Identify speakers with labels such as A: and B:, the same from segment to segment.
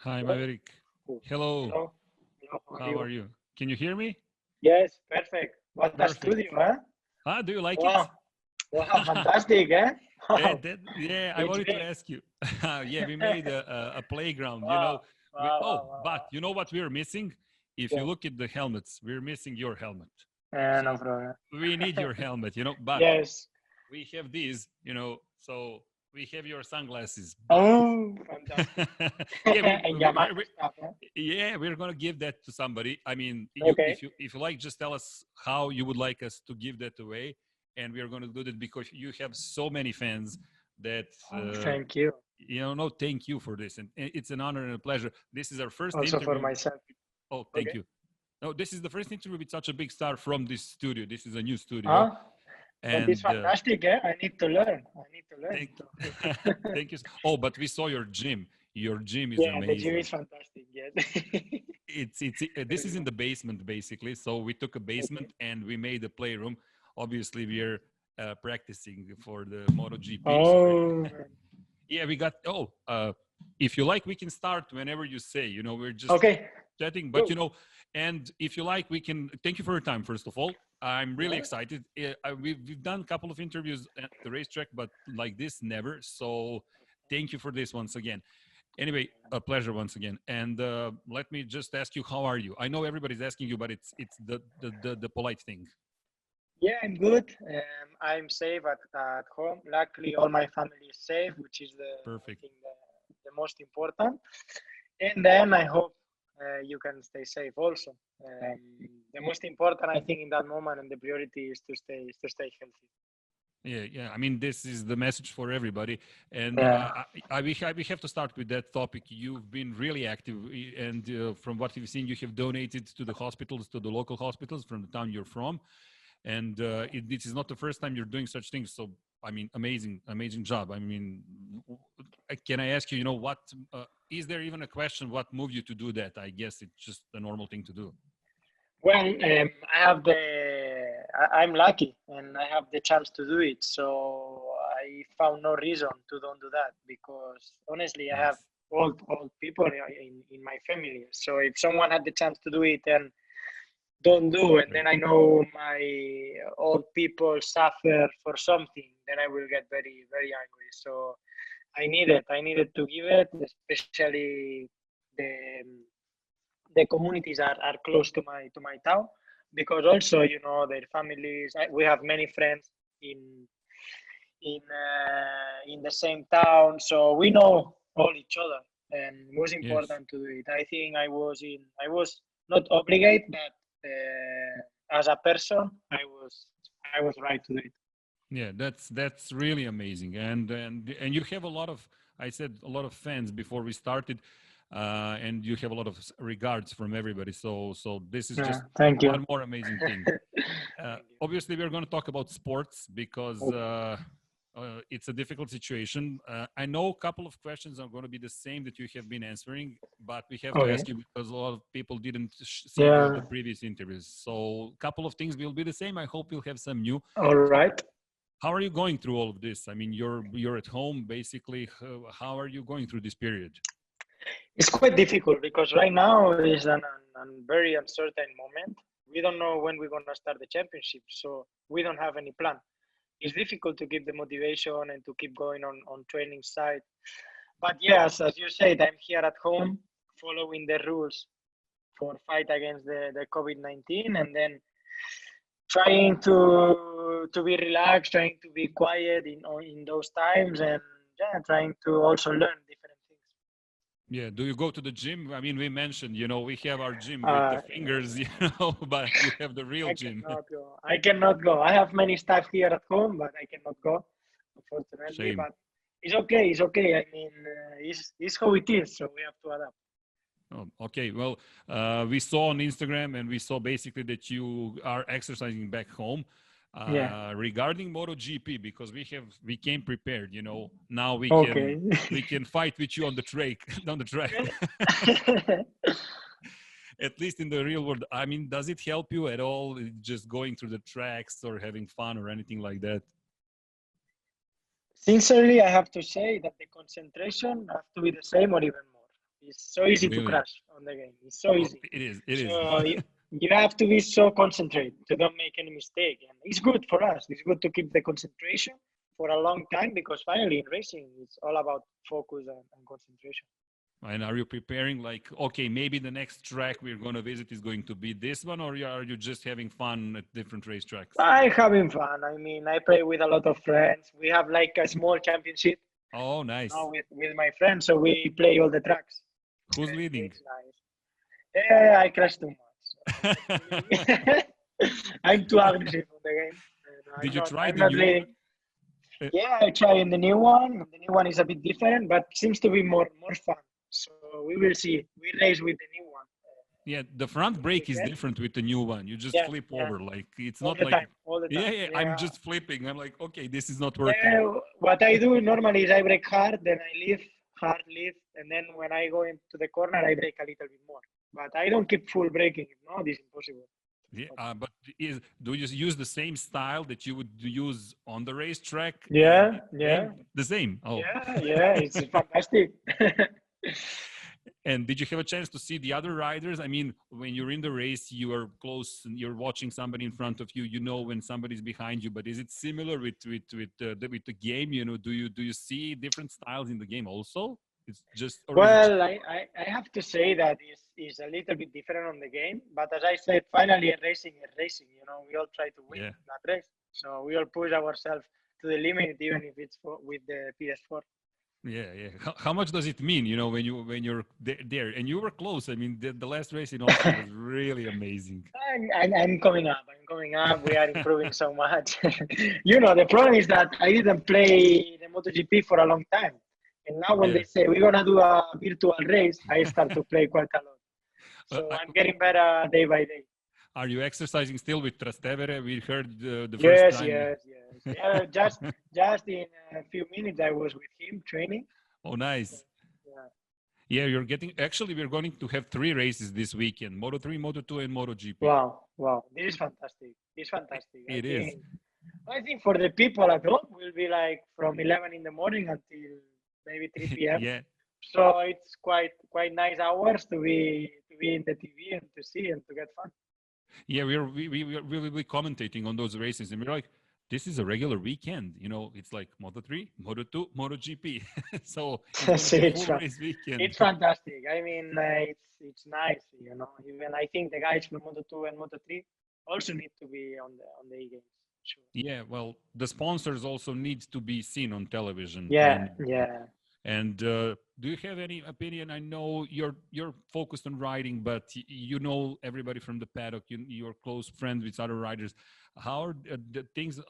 A: Hi, Maverik. Hello.
B: Hello. Hello.
A: How are you? Can you hear me?
B: Yes, perfect. What a
A: Perfect.
B: studio, huh?
A: Ah, do you like it?
B: Wow. Wow, fantastic, eh? Wow.
A: I
B: It's
A: wanted to
B: big.
A: ask you. Yeah, we made a playground,
B: Wow. Wow, wow, wow,
A: But
B: wow.
A: you know what we're missing? If you
B: Yes.
A: look at the helmets, we're missing your helmet.
B: No
A: So
B: problem.
A: we need your helmet, but
B: Yes.
A: we have these, so we have your sunglasses, but
B: Oh, fantastic.
A: yeah,
B: And Yamaha stuff, huh?
A: we're gonna give that to somebody. I mean,
B: Okay.
A: if you like, just tell us how you would like us to give that away, and we are gonna do that because you have so many fans that
B: Oh, thank you.
A: no, thank you for this, and it's an honor and a pleasure. This is our first
B: Also for
A: interview.
B: myself.
A: Oh, thank
B: Okay.
A: you. No, this is the first interview with such a big star from this studio. This is a new studio,
B: Huh? But it's
A: and
B: fantastic, eh? I need to learn.
A: thank, thank you. Oh, but we saw your gym. Your gym is
B: Yeah, the gym
A: amazing.
B: is fantastic, yes.
A: It's this is in the basement basically. So we took a basement and we made a playroom. Obviously, we're practicing for the MotoGP. So
B: Oh,
A: yeah, we got. If you like, we can start whenever you say. We're just
B: okay.
A: chatting,
B: Go.
A: but and if you like, we can. Thank you for your time. First of all, I'm really
B: Yeah.
A: excited. We've done a couple of interviews at the racetrack, but like this, never. So thank you for this once again. Anyway, a pleasure once again. And let me just ask you, how are you? I know everybody's asking you, but it's the polite thing.
B: Yeah, I'm good. I'm safe at home. Luckily, all my family is safe, which is I
A: Perfect.
B: think the most important. And then I hope you can stay safe also. The most important, I think, in that moment, and the priority is to stay healthy.
A: Yeah. I mean, this is the message for everybody, and
B: Yeah.
A: we have to start with that topic. You've been really active, and from what we've seen, you have donated to the hospitals, to the local hospitals from the town you're from, and this is not the first time you're doing such things. So, I mean, amazing job. I mean, can I ask you, what is there even a question? What moved you to do that? I guess it's just a normal thing to do.
B: Well, I have I'm lucky, and I have the chance to do it. So I found no reason to don't do that because honestly, I have old people in my family. So if someone had the chance to do it and don't do, and then I know my old people suffer for something, then I will get very very angry. So I needed to give it, especially the the communities are close to my town, because also their families. We have many friends in the same town, so we know all each other, and it was
A: Yes.
B: important to do it. I think I was not obligated, but as a person, I was right to do it.
A: Yeah, that's really amazing, and you have a lot of, I said, a lot of fans before we started, and you have a lot of regards from everybody. So this is
B: Yeah,
A: just
B: thank you.
A: one more amazing thing. Obviously, we're going to talk about sports because it's a difficult situation. I know a couple of questions are going to be the same that you have been answering, but we have to
B: Okay.
A: ask you because a lot of people didn't see
B: Yeah.
A: the previous interviews. So a couple of things will be the same. I hope you'll have some new.
B: All right.
A: How are you going through all of this? I mean, you're at home basically. How are you going through this period?
B: It's quite difficult because right now is an very uncertain moment. We don't know when we're going to start the championship, so we don't have any plan. It's difficult to keep the motivation and to keep going on training side. But yes, as you said, I'm here at home following the rules for fight against the COVID-19, and then trying to be relaxed, trying to be quiet in those times, and yeah, trying to also learn different things.
A: Yeah. Do you go to the gym? I mean, we mentioned, we have our gym with the fingers, but you have the real gym.
B: I cannot go. I have many staff here at home, but I cannot go, unfortunately.
A: Shame.
B: But it's okay. It's okay. I mean, it's how it is. So we have to adapt.
A: Oh, okay. Well, we saw on Instagram and we saw basically that you are exercising back home.
B: Yeah.
A: Regarding MotoGP, because we came prepared, now we
B: Okay.
A: can fight with you on the track on the track. At least in the real world. I mean, does it help you at all just going through the tracks or having fun or anything like that?
B: Sincerely, I have to say that the concentration has to be the same or even more. It's so easy to
A: Really?
B: crash on the game. It's so easy.
A: It is. It is.
B: So you have to be so concentrated to don't make any mistake. And it's good for us. It's good to keep the concentration for a long time, because finally in racing, it's all about focus and concentration.
A: And are you preparing like, okay, maybe the next track we're going to visit is going to be this one, or are you just having fun at different racetracks?
B: I'm having fun. I mean, I play with a lot of friends. We have like a small championship.
A: Oh, nice.
B: With my friends, so we play all the tracks.
A: Who's leading?
B: It's nice. Yeah, I crash too much. I'm too aggressive on the game.
A: Did you try the new one?
B: Yeah, I try in the new one. The new one is a bit different, but seems to be more fun. So we will see. We race with the new one.
A: Yeah, the front brake is different with the new one. You just flip over. Like it's
B: all
A: not
B: the
A: like
B: time, all the time.
A: yeah, I'm just flipping. I'm like, okay, this is not working.
B: What I do normally is I brake hard, then I lift, hard lift, and then when I go into the corner, I brake a little bit more. But I don't keep full braking. If not, it's impossible.
A: Yeah, but do you use the same style that you would use on the racetrack?
B: Yeah.
A: The same. Oh.
B: Yeah, it's fantastic.
A: And did you have a chance to see the other riders? I mean, when you're in the race, you are close and you're watching somebody in front of you. You know when somebody's behind you. But is it similar with the game? You know, do you see different styles in the game also? It's just
B: well, I have to say that is a little bit different on the game. But as I said, finally, racing is racing. You know, we all try to win that race. So we all push ourselves to the limit, even if it's with the PS4.
A: Yeah. How much does it mean, you know, when you're there? And you were close. I mean, the last race in Austria was really amazing.
B: I'm coming up. We are improving so much. You know, the problem is that I didn't play the MotoGP for a long time. And now when they say we're going to do a virtual race, I start to play quite a lot. So I'm getting better day by day.
A: Are you exercising still with Trastevere? We heard the first time.
B: Yes. Just in a few minutes, I was with him training.
A: Oh, nice. Yeah, we're going to have 3 races this weekend: Moto3, Moto2, and MotoGP.
B: Wow. This is fantastic.
A: It is.
B: I think for the people at home, will be like from 11 in the morning until maybe 3 p.m.
A: Yeah.
B: So it's quite nice hours to be in the TV and to see and to get fun.
A: Yeah, we will be commentating on those races, and we're like, this is a regular weekend. You know, it's like Moto3, Moto2, MotoGP. So it's a full race weekend.
B: It's fantastic. I mean, it's nice. You know, even I think the guys from Moto2 and Moto3 also need to be on the e-games. Sure.
A: Yeah, well, the sponsors also need to be seen on television.
B: Yeah.
A: And do you have any opinion? I know you're focused on riding, but you know everybody from the paddock. You're close friends with other riders. How are the things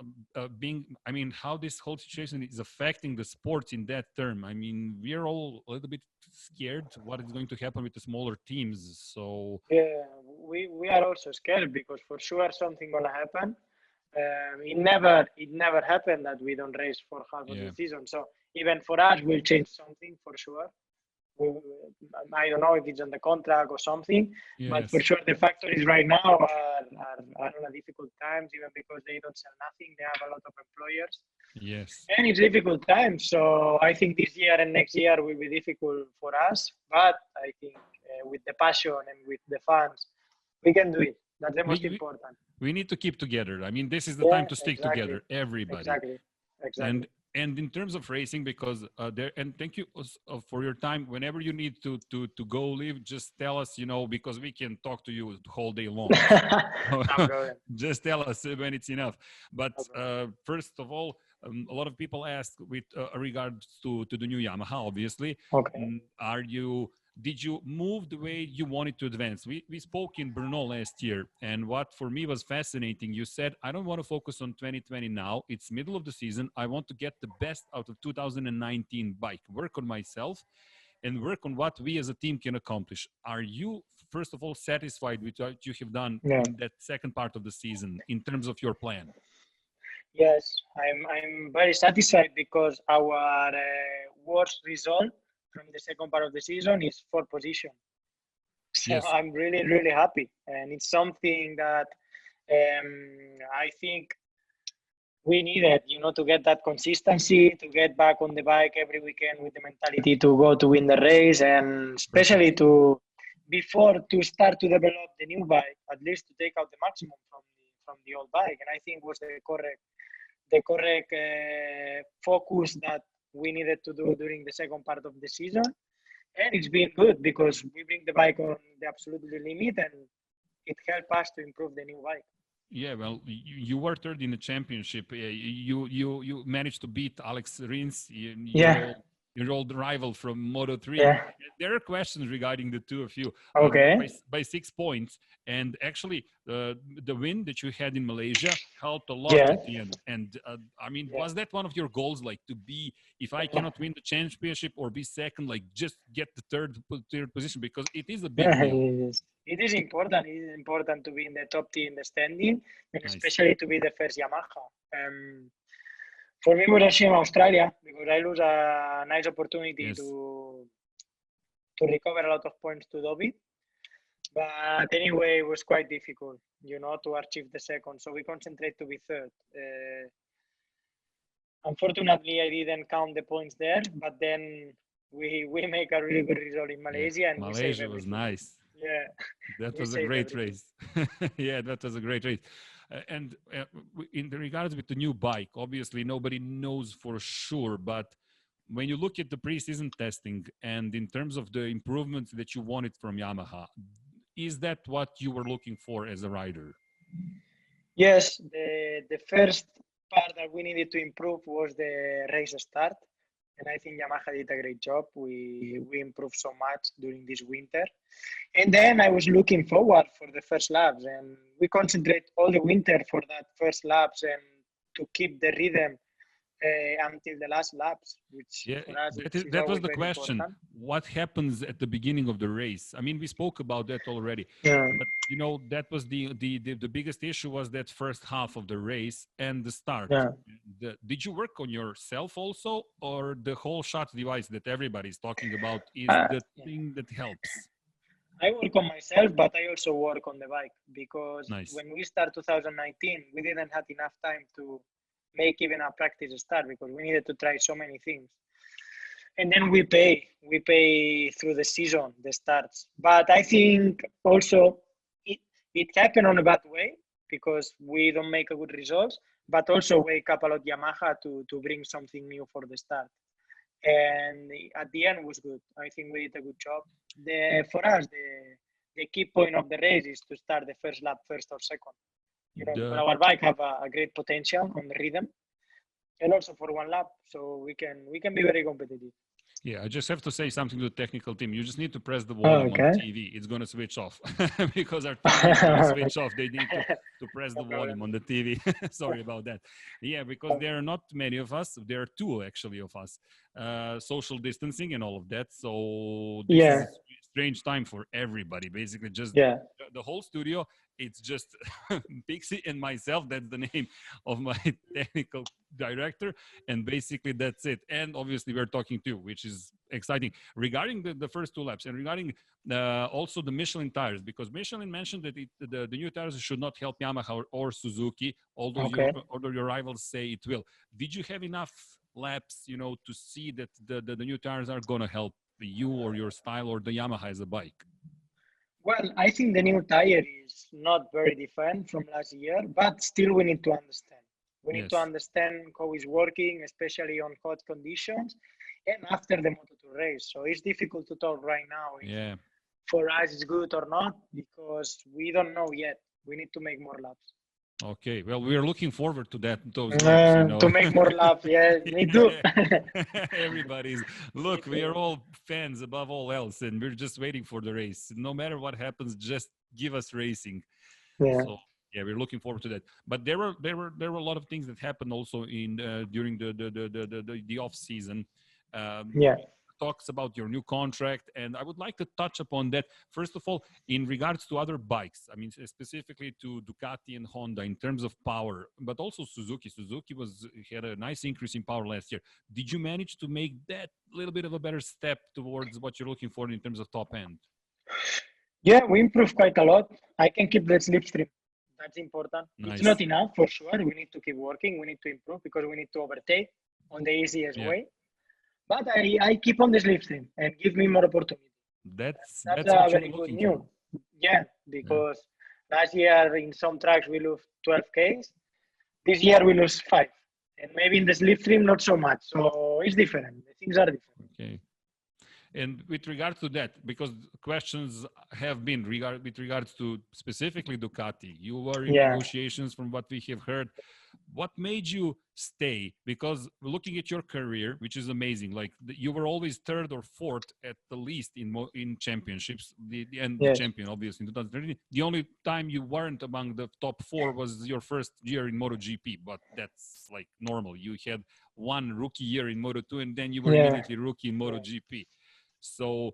A: how this whole situation is affecting the sports in that term? I mean, we're all a little bit scared what is going to happen with the smaller teams. So
B: yeah, we are also scared because for sure something gonna happen. It never happened that we don't race for half of the season. So even for us, we'll change something for sure. I don't know if it's on the contract or something, but for sure the factories right now are on a difficult times, even because they don't sell nothing. They have a lot of employers.
A: Yes.
B: And it's difficult times. So I think this year and next year will be difficult for us. But I think with the passion and with the fans, we can do it. That's the most important.
A: We need to keep together. I mean, this is the time to stick together, everybody.
B: Exactly.
A: And in terms of racing, because and thank you for your time. Whenever you need to go live, just tell us, you know, because we can talk to you the whole day long. Just tell us when it's enough. But first of all, a lot of people ask with regards to the new Yamaha, obviously.
B: Okay.
A: Did you move the way you wanted to advance? We spoke in Brno last year, and what for me was fascinating, you said, I don't want to focus on 2020 now. It's middle of the season. I want to get the best out of 2019 bike, work on myself, and work on what we as a team can accomplish. Are you, first of all, satisfied with what you have done in that second part of the season in terms of your plan?
B: Yes, I'm very satisfied because our worst result from the second part of the season is 4th position. So I'm really, really happy. And it's something that I think we needed, to get that consistency, to get back on the bike every weekend with the mentality to go to win the race, and especially before to start to develop the new bike, at least to take out the maximum from the old bike. And I think was the correct focus that we needed to do during the second part of the season. And it's been good because we bring the bike on the absolute limit, and it helped us to improve the new bike.
A: Yeah, well, you were third in the championship. You managed to beat Alex Rins, your old rival from Moto3.
B: Yeah.
A: There are questions regarding the two of you.
B: Okay.
A: By 6 points. And actually, the win that you had in Malaysia helped a lot at the end. And was that one of your goals, like to be, if I cannot win the championship or be second, like just get the third position, because it is a big deal.
B: It is important. It is important to be in the top 10 in the standing, and especially to be the first Yamaha. For me, it was a shame Australia because I lose a nice opportunity to recover a lot of points to Dobby. But anyway, it was quite difficult, to achieve the second. So we concentrate to be third. Unfortunately, I didn't count the points there, but then we make a really good result in Malaysia. And
A: Malaysia was nice.
B: Yeah.
A: That was a great race. Yeah, that was a great race. And in the regards with the new bike, obviously nobody knows for sure, but when you look at the pre-season testing and in terms of the improvements that you wanted from Yamaha, is that what you were looking for as a rider?
B: Yes, the first part that we needed to improve was the race start. And I think Yamaha did a great job. We improved so much during this winter. And then I was looking forward for the first laps, and we concentrate all the winter for that first laps and to keep the rhythm until the last laps, which for us
A: that was the question. Important. What happens at the beginning of the race? I mean, we spoke about that already.
B: Yeah.
A: But that was the biggest issue was that first half of the race and the start.
B: Yeah.
A: Did you work on yourself also, or the whole shot device that everybody's talking about is the thing that helps?
B: I work on myself, but I also work on the bike because when we start 2019, we didn't have enough time to make even a practice start because we needed to try so many things. And then we pay through the season, the starts. But I think also it happened on a bad way because we don't make a good results, but also wake up a lot Yamaha to bring something new for the start. And at the end was good. I think we did a good job. For us, the key point of the race is to start the first lap first or second. Our bike have a great potential on the rhythm, and also for one lap, so we can be very competitive.
A: Yeah, I just have to say something to the technical team. You just need to press the volume on TV. It's going to switch off because our TV is going to switch off. They need to press the volume on the TV. Sorry about that. Yeah, because there are not many of us. There are two actually of us. Social distancing and all of that. So this is a strange time for everybody. Basically, just the whole studio. It's just Pixie and myself. That's the name of my technical director. And basically that's it. And obviously we're talking too, which is exciting. Regarding the first two laps and regarding also the Michelin tires, because Michelin mentioned that the new tires should not help Yamaha or Suzuki, although your rivals say it will. Did you have enough laps, to see that the new tires are going to help you or your style or the Yamaha as a bike?
B: Well, I think the new tire is not very different from last year, but still we need to understand. We need to understand how it's working, especially on hot conditions and after the Moto2 race. So it's difficult to talk right now if for us it's good or not because we don't know yet. We need to make more laps.
A: Okay, well, we are looking forward to those laps,
B: to make more laps. Yeah, me too.
A: Everybody's look. We are all fans above all else, and we're just waiting for the race. No matter what happens, just give us racing.
B: Yeah.
A: So, we're looking forward to that. But there were a lot of things that happened also in during the off season. Talks about your new contract, and I would like to touch upon that. First of all, in regards to other bikes, I mean, specifically to Ducati and Honda in terms of power, but also Suzuki. Suzuki had a nice increase in power last year. Did you manage to make that little bit of a better step towards what you're looking for in terms of top end?
B: Yeah, we improved quite a lot. I can keep the slipstream That's important.
A: Nice.
B: It's not enough for sure. We need to keep working. We need to improve because we need to overtake on the easiest way. But I keep on the slipstream and give me more opportunity.
A: That's
B: a
A: what
B: very
A: you're
B: good
A: looking
B: news.
A: for.
B: Yeah, because last year in some tracks we lose 12Ks. This year we lose 5. And maybe in the slipstream not so much. So it's different. The things are different.
A: Okay. And with regard to that, because questions have been with regards to specifically Ducati, you were in negotiations from what we have heard. What made you stay? Because looking at your career, which is amazing, like you were always third or fourth at the least in championships, the champion obviously in 2013. The only time you weren't among the top 4 was your first year in MotoGP, but that's like normal. You had one rookie year in Moto2 and then you were immediately rookie in MotoGP. So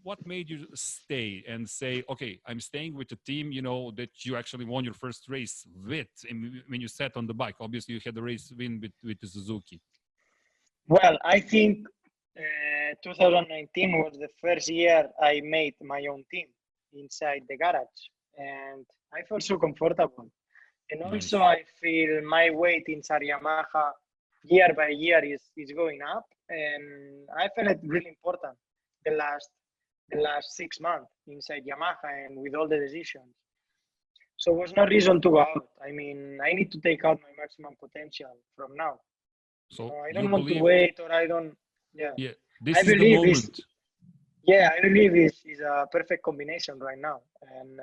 A: what made you stay and say, okay, I'm staying with the team, that you actually won your first race with, and when you sat on the bike? Obviously, you had the race win with the Suzuki.
B: Well, I think 2019 was the first year I made my own team inside the garage, and I felt so comfortable. And also, I feel my weight inside Yamaha year by year is going up, and I felt it really important the last 6 months inside Yamaha and with all the decisions. So there was no reason to go out. I mean, I need to take out my maximum potential from now. So I don't want to wait, or I don't. Yeah.
A: This is the moment.
B: I believe it's a perfect combination right now, and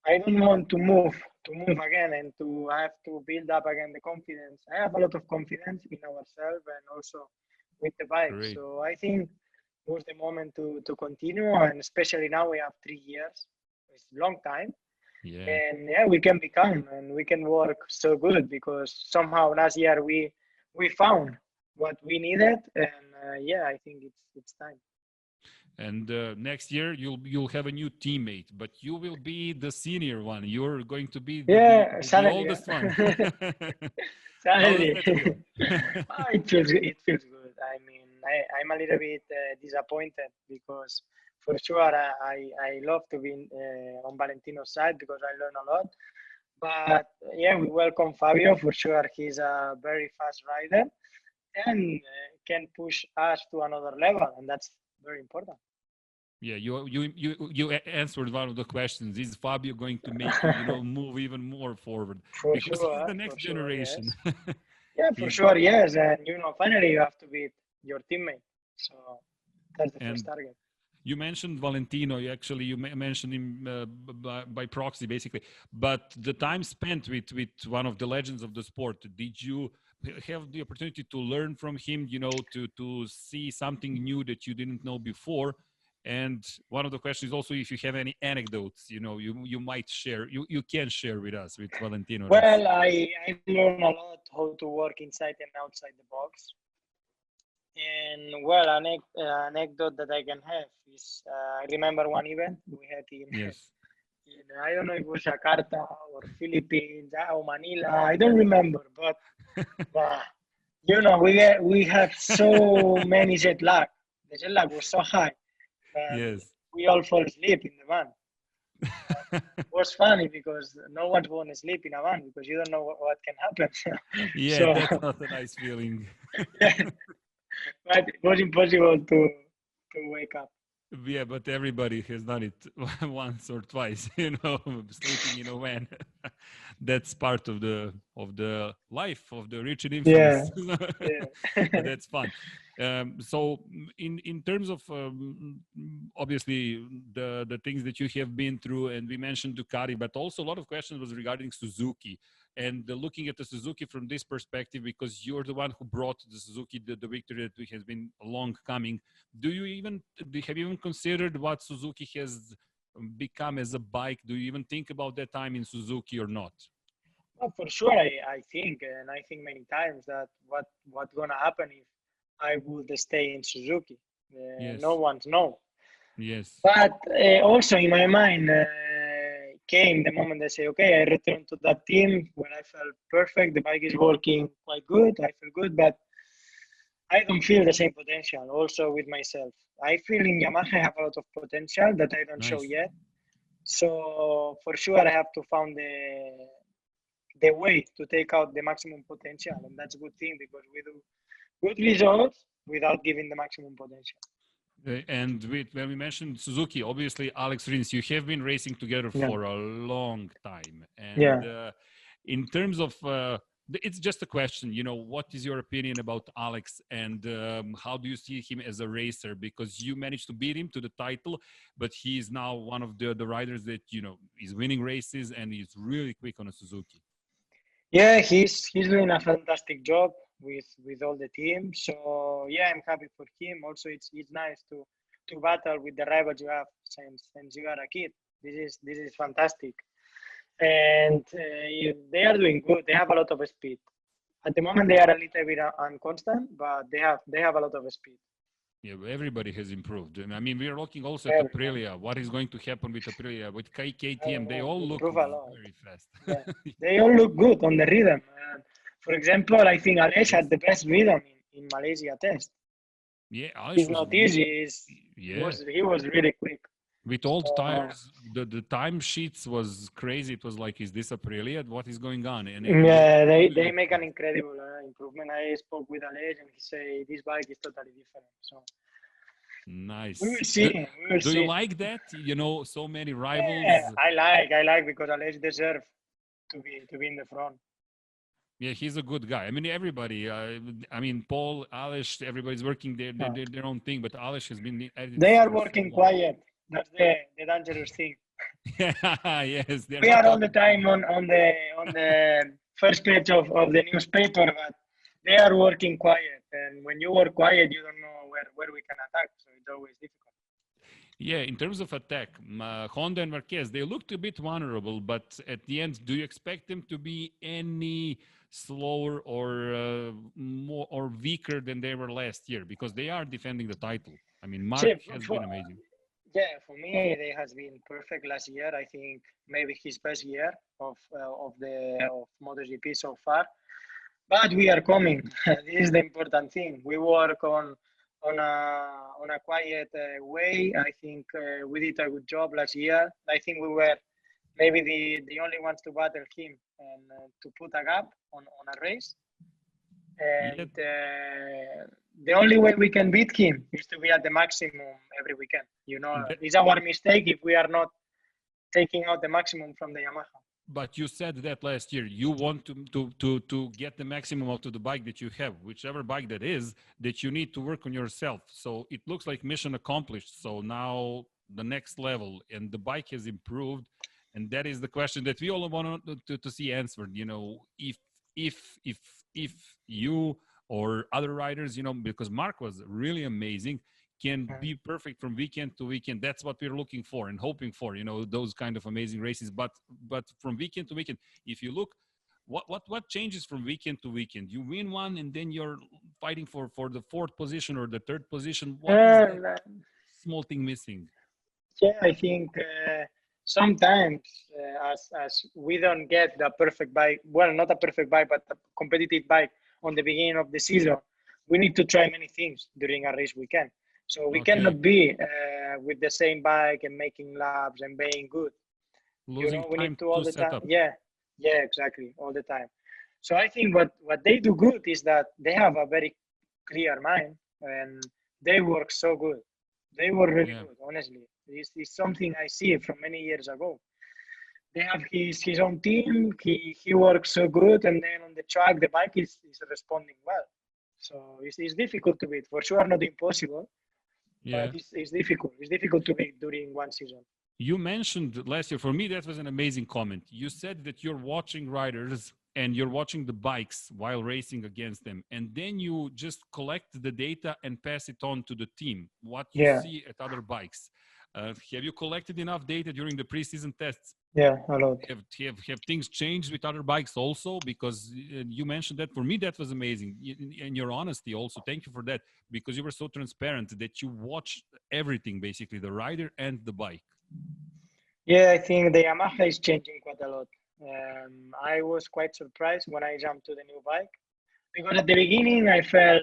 B: I don't want to move again and to have to build up again the confidence. I have a lot of confidence in ourselves and also with the bike.
A: Great.
B: So I think it was the moment to continue, and especially now we have 3 years. It's a long time.
A: Yeah.
B: And we can become and we can work so good because somehow last year we found what we needed, and I think it's time.
A: And next year you'll have a new teammate, but you will be the senior one. You're going to be the oldest one.
B: Suddenly. It feels good. I mean, I'm a little bit disappointed because for sure I love to be on Valentino's side because I learn a lot. But we welcome Fabio. For sure, he's a very fast rider and can push us to another level, and that's very important.
A: Yeah, you answered one of the questions. Is Fabio going to make you move even more forward? Because he's the next generation.
B: Yes. For sure, yes. And finally you have to beat your teammate. So that's the first target.
A: You mentioned Valentino. You mentioned him by proxy, basically. But the time spent with one of the legends of the sport, did you have the opportunity to learn from him? To see something new that you didn't know before? And one of the questions is also if you have any anecdotes, you might share. You can share with us with Valentino.
B: Well, I learned a lot how to work inside and outside the box. And an anecdote that I can have is I remember one event we had in I don't know if it was Jakarta or Philippines or Manila. I don't remember, but we had so many jet lag. The jet lag was so high. We all fall asleep in the van. It was funny because no one wants to sleep in a van because you don't know what can happen.
A: That's not a nice feeling.
B: But it was impossible to wake up.
A: Yeah, but everybody has done it once or twice, sleeping in a van. That's part of the life of the rich and infamous. But that's fun. So in terms of obviously the things that you have been through, and we mentioned Ducati, but also a lot of questions was regarding Suzuki. And looking at the Suzuki from this perspective, because you're the one who brought the Suzuki the victory that has been long coming. Have you even considered what Suzuki has become as a bike? Do you even think about that time in Suzuki or not?
B: Well, for sure, I think many times that what's gonna happen if I would stay in Suzuki. No one's know.
A: Yes.
B: But also in my mind came the moment I say, okay, I return to that team where I felt perfect. The bike is working quite good. I feel good, but I don't feel the same potential also with myself. I feel in Yamaha I have a lot of potential that I don't show yet. So for sure, I have to find the way to take out the maximum potential, and that's a good thing because we do good results without giving the maximum potential.
A: And when we mentioned Suzuki, obviously Alex Rins, you have been racing together for a long time. And in terms of, it's just a question, what is your opinion about Alex, and how do you see him as a racer? Because you managed to beat him to the title, but he is now one of the riders that, is winning races and he's really quick on a Suzuki.
B: Yeah, he's doing a fantastic job with all the team. So yeah, I'm happy for him. Also, it's nice to battle with the rivals you have since you are a kid. This is fantastic, and they are doing good. They have a lot of speed. At the moment, they are a little bit unconstant, but they have a lot of speed.
A: Yeah, everybody has improved. And I mean, we are looking also at Aprilia. What is going to happen with Aprilia, with KTM? They all look very fast.
B: Yeah. They all look good on the rhythm. For example, I think Aleix had the best rhythm in Malaysia test.
A: Yeah, Aleix
B: it's not easy. He was really quick.
A: With old tires, the time sheets was crazy. It was like, is this Aprilia? What is going on? And
B: they make an incredible improvement. I spoke with Aleix and he said this bike is totally different. So
A: nice.
B: We will see.
A: Do you like that? So many rivals.
B: Yeah, I like because Aleix deserves to be in the front.
A: Yeah, he's a good guy. I mean, everybody. Paul, Aleix, everybody's working their own thing, but Aleix has been.
B: They are working quiet. That's the dangerous thing.
A: Yes.
B: We are all the time on the first page of the newspaper, but they are working quiet. And when you work quiet, you don't know where we can attack. So it's always difficult.
A: Yeah, in terms of attack, Honda and Marquez, they looked a bit vulnerable, but at the end, do you expect them to be any slower or more or weaker than they were last year? Because they are defending the title. I mean, Mark has been amazing.
B: Yeah, for me, they has been perfect last year. I think maybe his best year of MotoGP so far. But we are coming. This is the important thing. We work on a quiet way. I think we did a good job last year. I think we were maybe the only ones to battle him and to put a gap on a race. And the only way we can beat him is to be at the maximum every weekend. It's our mistake if we are not taking out the maximum from the Yamaha.
A: But you said that last year. You want to get the maximum out of the bike that you have, whichever bike that is, that you need to work on yourself. So it looks like mission accomplished. So now the next level, and the bike has improved. And that is the question that we all want to see answered. If you or other riders, because Mark was really amazing, can be perfect from weekend to weekend. That's what we're looking for and hoping for, those kind of amazing races. But from weekend to weekend, if you look, what changes from weekend to weekend? You win one and then you're fighting for the fourth position or the third position. What is that small thing missing?
B: Yeah, I think sometimes as we don't get the perfect bike, well, not a perfect bike, but a competitive bike on the beginning of the season, we need to try many things during a race weekend. So we cannot be with the same bike and making laps and being good.
A: Losing
B: we
A: time
B: need to all the
A: set
B: time.
A: Up.
B: Yeah, exactly, all the time. So I think what they do good is that they have a very clear mind and they work so good. They work really good, honestly. It's something I see from many years ago. They have his own team. He works so good, and then on the track, the bike is responding well. So it's difficult to beat. For sure, not impossible.
A: Yeah.
B: But it's difficult. It's difficult to beat during one season.
A: You mentioned last year, for me, that was an amazing comment. You said that you're watching riders and you're watching the bikes while racing against them. And then you just collect the data and pass it on to the team, what you see at other bikes. Have you collected enough data during the preseason tests?
B: Yeah, a lot.
A: Have things changed with other bikes also? Because you mentioned that. For me, that was amazing. And your honesty also. Thank you for that. Because you were so transparent that you watched everything, basically, the rider and the bike.
B: Yeah, I think the Yamaha is changing quite a lot. I was quite surprised when I jumped to the new bike. Because at the beginning, I felt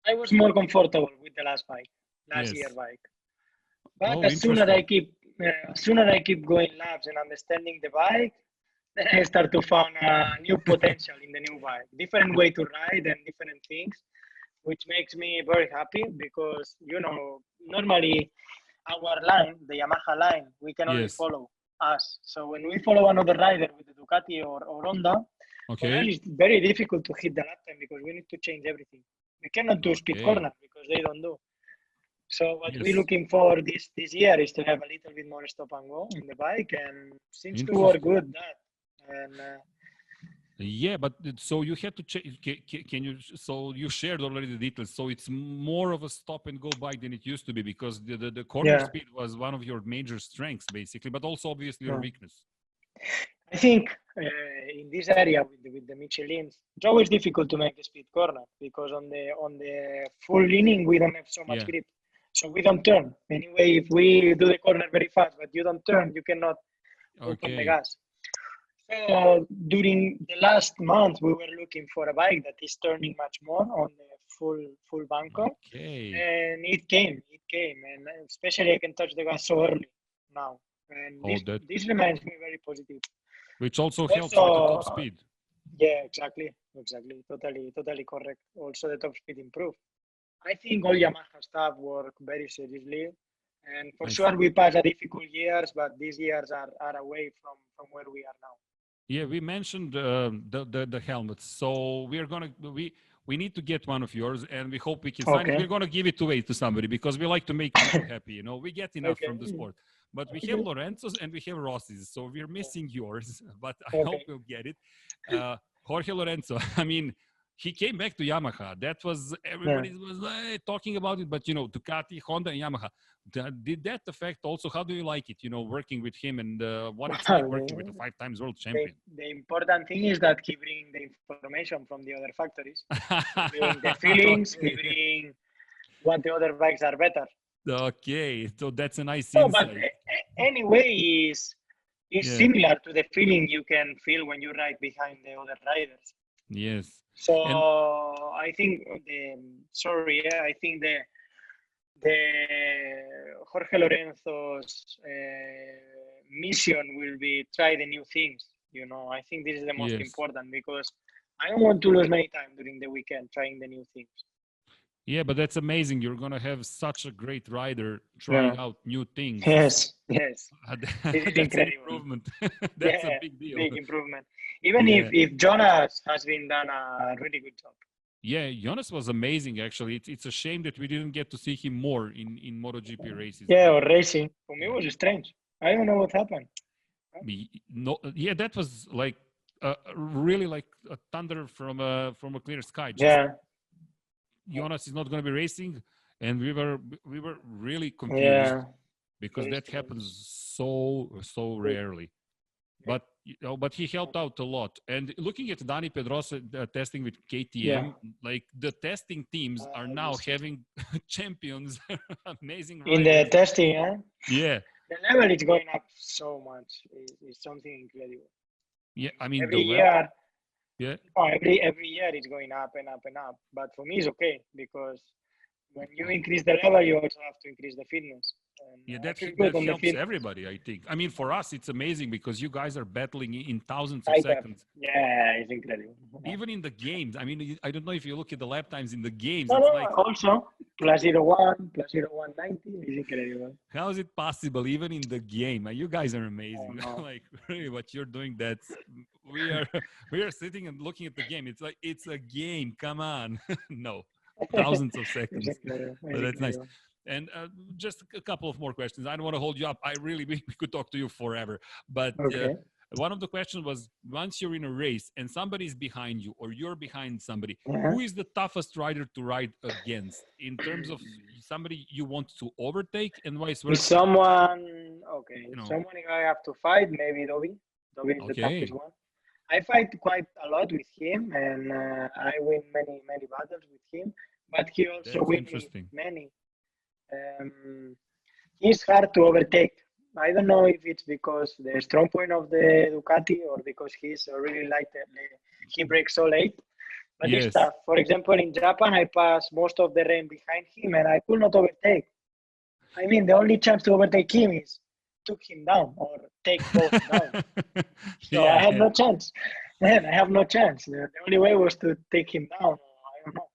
B: I was more comfortable with the last year bike. But
A: Oh,
B: as soon as
A: interesting.
B: as soon as I keep going laps and understanding the bike, then I start to find a new potential in the new bike, different way to ride and different things, which makes me very happy because normally our line, the Yamaha line, we can only
A: Yes.
B: follow us. So when we follow another rider with the Ducati or Honda, for us
A: Okay.
B: it's very difficult to hit the lap time because we need to change everything. We cannot do speed
A: Okay.
B: corner because they don't do. So what we're
A: Yes.
B: looking for this year is to have a little bit more stop and go in the bike, and seems to work
A: Interesting.
B: good. That and
A: Yeah, but so you had to change. Can you? So you shared already the details. So it's more of a stop and go bike than it used to be because the corner
B: yeah,
A: speed was one of your major strengths, basically, but also obviously your
B: yeah.
A: weakness.
B: I think in this area with the Michelins, it's always difficult to make the speed corner because on the full leaning we don't have so much
A: Yeah.
B: grip, so we don't turn. Anyway, if we do the corner very fast but you don't turn, you cannot open the
A: Okay.
B: gas. So during the last month, we were looking for a bike that is turning much more on the full bunker,
A: Okay.
B: and it came, and especially I can touch the gas so early now, and
A: Oh,
B: this
A: that
B: this reminds me very positive.
A: which also helps with the top
B: Also,
A: speed.
B: yeah, exactly, totally correct. Also, the top speed improved. I think all Yamaha staff work very seriously, and for
A: I
B: sure
A: see.
B: we passed a difficult years, but these years are away from where we are now.
A: Yeah, we mentioned the helmets. So we need to get one of yours, and we hope we can sign it.
B: Okay.
A: We're gonna give it away to somebody because we like to make people happy. We get enough
B: Okay.
A: from the sport, but we have
B: Okay.
A: Lorenzo's and we have Rossi's, so we're missing yours. But I hope
B: Okay.
A: we'll get it. Jorge Lorenzo. I mean, he came back to Yamaha. That was
B: Yeah.
A: everybody was talking about it, but Ducati, Honda, and Yamaha. Did that affect also? How do you like it? Working with him and what it's like
B: Well,
A: working with a 5 times world
B: the,
A: champion.
B: the important thing is that he bring the information from the other factories. He bring the feelings. He
A: Okay.
B: bring what the other bikes are better.
A: Okay. So that's a nice
B: No, but
A: insight.
B: anyway, is
A: Yeah.
B: similar to the feeling you can feel when you ride behind the other riders.
A: Yes.
B: So
A: And
B: I think I think the Jorge Lorenzo's mission will be try the new things. I think this is the most
A: yes.
B: important because I don't want to lose many time during the weekend trying the new things.
A: Yeah, but that's amazing. You're gonna have such a great rider
B: Yeah.
A: trying out new things.
B: Yes. This is
A: That's an
B: incredible.
A: improvement. That's a
B: Yeah,
A: big deal.
B: big improvement. Even
A: Yeah.
B: if Jonas has been done a really good job.
A: Yeah, Jonas was amazing actually. It's a shame that we didn't get to see him more in MotoGP races.
B: Yeah,
A: But
B: or racing. For me,
A: yeah.
B: it was strange. I don't know what happened.
A: No, yeah, that was like really like a thunder from a clear sky. Just
B: Yeah,
A: Jonas is not going to be racing, and we were really confused
B: yeah.
A: because
B: Very
A: that
B: strange.
A: happens so rarely. But but he helped out a lot. And looking at Dani Pedrosa testing with
B: Yeah.
A: KTM, like the testing teams are now
B: This
A: having champions, amazing
B: in the
A: riders.
B: testing, huh?
A: Yeah,
B: The level is going up so much. It's something incredible.
A: yeah. I mean the
B: Every
A: level.
B: year,
A: Yeah,
B: every year it's going up and up and up. But for me, it's okay because when you increase the level, you also have to increase the fitness. And
A: yeah.
B: I feel
A: That
B: good on the
A: helps
B: fitness.
A: everybody. I think. I mean, for us, it's amazing because you guys are battling in thousands of
B: I have.
A: seconds.
B: Yeah, it's incredible.
A: Even in the games. I mean, I don't know if you look at the lap times in the games.
B: No,
A: It's
B: no,
A: like
B: also plus 0.1, plus 0.190 is incredible.
A: how is it possible even in the game? You guys are
B: Oh,
A: amazing.
B: no.
A: Like really what you're doing, that's we are we are sitting and looking at the game. It's like it's a game. Come on. No. Thousands of
B: It's
A: seconds.
B: incredible.
A: But
B: It's
A: that's nice.
B: incredible.
A: And just a couple of more questions. I don't want to hold you up. I really we could talk to you forever. But
B: Okay.
A: one of the questions was once you're in a race and somebody's behind you or you're behind somebody,
B: Uh-huh.
A: who is the toughest rider to ride against in terms of somebody you want to overtake and vice
B: If
A: versa?
B: someone, okay,
A: You
B: if
A: know,
B: someone I have to fight, maybe Dobby. Dobby is the toughest
A: okay.
B: one. I fight quite a lot with him, and I win many battles with him. But he also
A: That's
B: win me
A: interesting.
B: many. He's hard to overtake. I don't know if it's because the strong point of the Ducati or because he's really light. He breaks so late. But it's
A: Yes.
B: tough. For example, in Japan, I passed most of the rain behind him, and I could not overtake. I mean, the only chance to overtake him is took him down or take both down. So I had no chance. Man, I have no chance. The only way was to take him down. I don't know.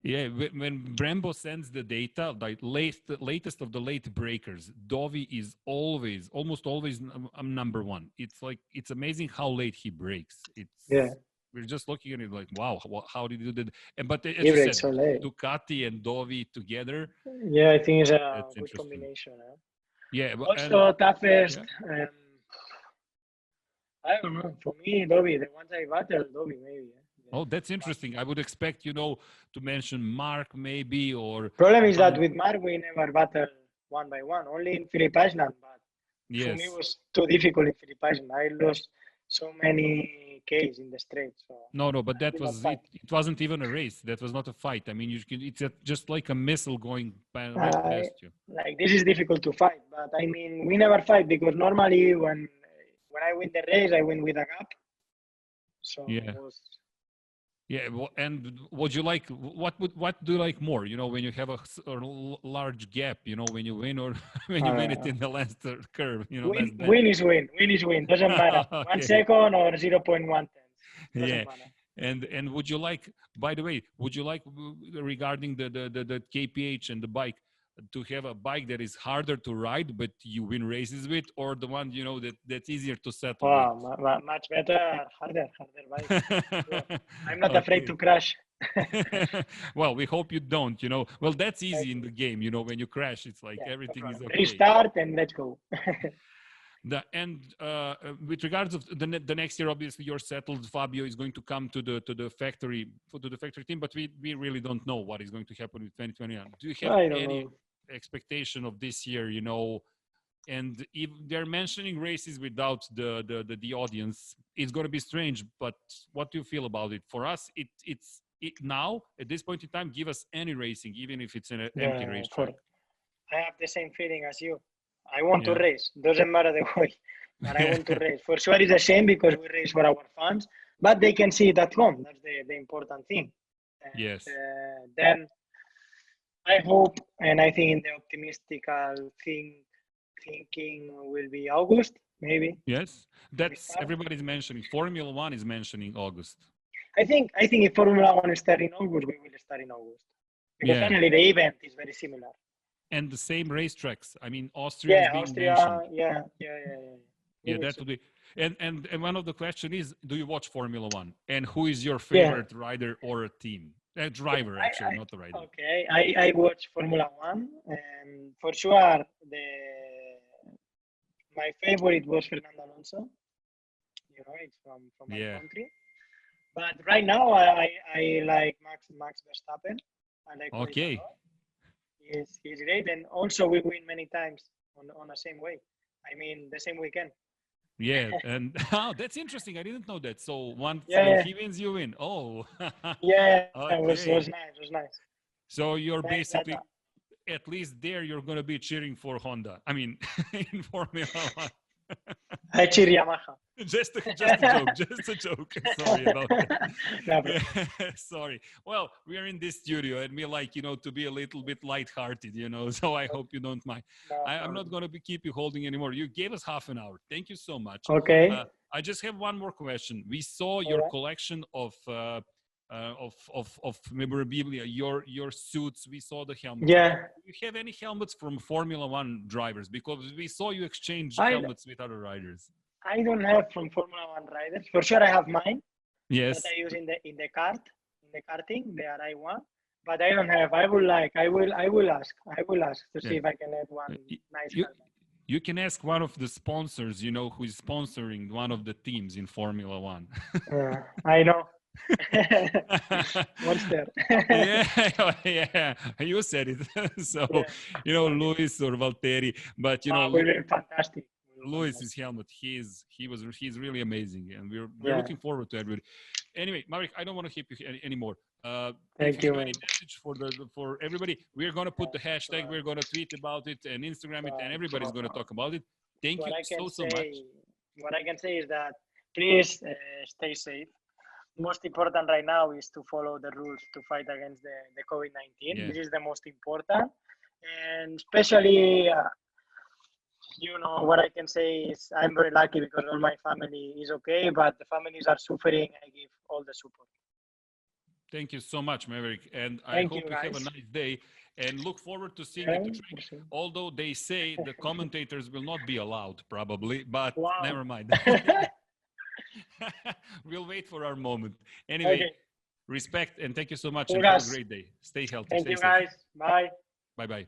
A: Yeah, when Brembo sends the data, like latest of the late breakers, Dovi is almost always number one. It's amazing how late he breaks. We're just looking at it like, wow, how did he do that? But as you said,
B: so late.
A: Ducati and Dovi together.
B: Yeah, I think it's a good combination.
A: Yeah.
B: Also, toughest. I don't know. For me, Dovi, the ones I battled, Dovi maybe.
A: Oh, that's interesting. I would expect, to mention Mark maybe, or...
B: Problem is that with Mark, we never battled one by one, only in Phillip Island. But for me, it was too difficult in Phillip Island. I lost so many Ks in the straight. So
A: no, but that was it. It wasn't even a race. That was not a fight. I mean, it's just like a missile going right past you.
B: Like, this is difficult to fight. But I mean, we never fight because normally when I win the race, I win with a gap. So it was...
A: Yeah, and would you like what do you like more? When you have a large gap, when you win or when you win it in the last curve,
B: win is win. Win is win. Doesn't matter. 1 second or 0.1.
A: Yeah. And would you like? By the way, would you like regarding the KPH and the bike to have a bike that is harder to ride but you win races with, or the one that's easier to settle with?
B: Much better, harder bike. I'm not afraid to crash.
A: Well, we hope you don't. Well, that's easy in the game. When you crash, it's like everything is okay.
B: Restart and let's go.
A: With regards of the next year, obviously you're settled. Fabio is going to come to the factory team, but we really don't know what is going to happen with 2021. Do you have any expectation of this year? And if they're mentioning races without the audience, it's going to be strange. But what do you feel about it? For us, it's now at this point in time, give us any racing, even if it's an empty racetrack.
B: I have the same feeling as you. I want to race. Doesn't matter the way, but I want to race. For sure, it's a shame because we race for our fans, but they can see it at home. That's the important thing. And,
A: yes.
B: Then I hope, and I think in the optimistical thinking will be August, maybe.
A: Yes, that's everybody's mentioning. Formula One is mentioning August.
B: I think if Formula One is starting in August, we will start in August. Because finally the event is very similar. And
A: the same racetracks. I mean, Austria is being mentioned. Yeah, that would be. And one of the question is, do you watch Formula One? And who is your favorite rider or a team? A driver, actually, not the rider.
B: Okay, I watch Formula One, and for sure, my favorite was Fernando Alonso. It's from my country. But right now, I like Max Verstappen. I like
A: okay.
B: He's great, and also we win many times on the same way. I mean, the same weekend.
A: Yeah, and that's interesting. I didn't know that. So he wins, you win. Oh.
B: Yeah, okay. It was nice. It was nice.
A: So you're basically, at least there, you're going to be cheering for Honda. I mean, in Formula One.
B: I cheer Yamaha.
A: Just a joke. Sorry about that. Sorry. Well, we are in this studio and we like, to be a little bit lighthearted, so I hope you don't mind. I'm not going to keep you holding anymore. You gave us half an hour. Thank you so much.
B: Okay.
A: I just have one more question. We saw your collection of memorabilia, your suits. We saw the helmets.
B: Yeah.
A: Do you have any helmets from Formula One drivers? Because we saw you exchange helmets with other riders.
B: I don't have from Formula One riders. For sure, I have mine.
A: Yes.
B: That I use in the karting, the RI1. But I don't have. I will ask. I will ask to see if I can have one nice helmet.
A: You can ask one of the sponsors, who is sponsoring one of the teams in Formula One.
B: I know. Monster.
A: yeah, you said it. So, Luis or Valtteri, but
B: we're fantastic.
A: Luis's helmet, he's really amazing, and we're looking forward to everybody. Anyway, Maverik, I don't want to keep you anymore.
B: Thank you.
A: Any message for everybody? We're going to put the hashtag. We're going to tweet about it and Instagram it, and everybody's going to talk about it. Thank you so much.
B: What I can say is that please stay safe. Most important right now is to follow the rules to fight against the COVID-19. This is the most important. and especially, what I can say is I'm very lucky because all my family is okay, but the families are suffering. I give all the support.
A: Thank you so much, Maverick, and I
B: Thank
A: hope
B: you,
A: you have a
B: guys.
A: nice day and look forward to seeing you to track. Although they say the commentators will not be allowed, probably, but
B: Wow.
A: never mind. We'll wait for our moment. Anyway,
B: Okay.
A: Respect and thank you so much, and
B: Congrats.
A: have a great day. Stay healthy.
B: Thank
A: Stay
B: you,
A: safe.
B: guys. Bye.
A: Bye-bye.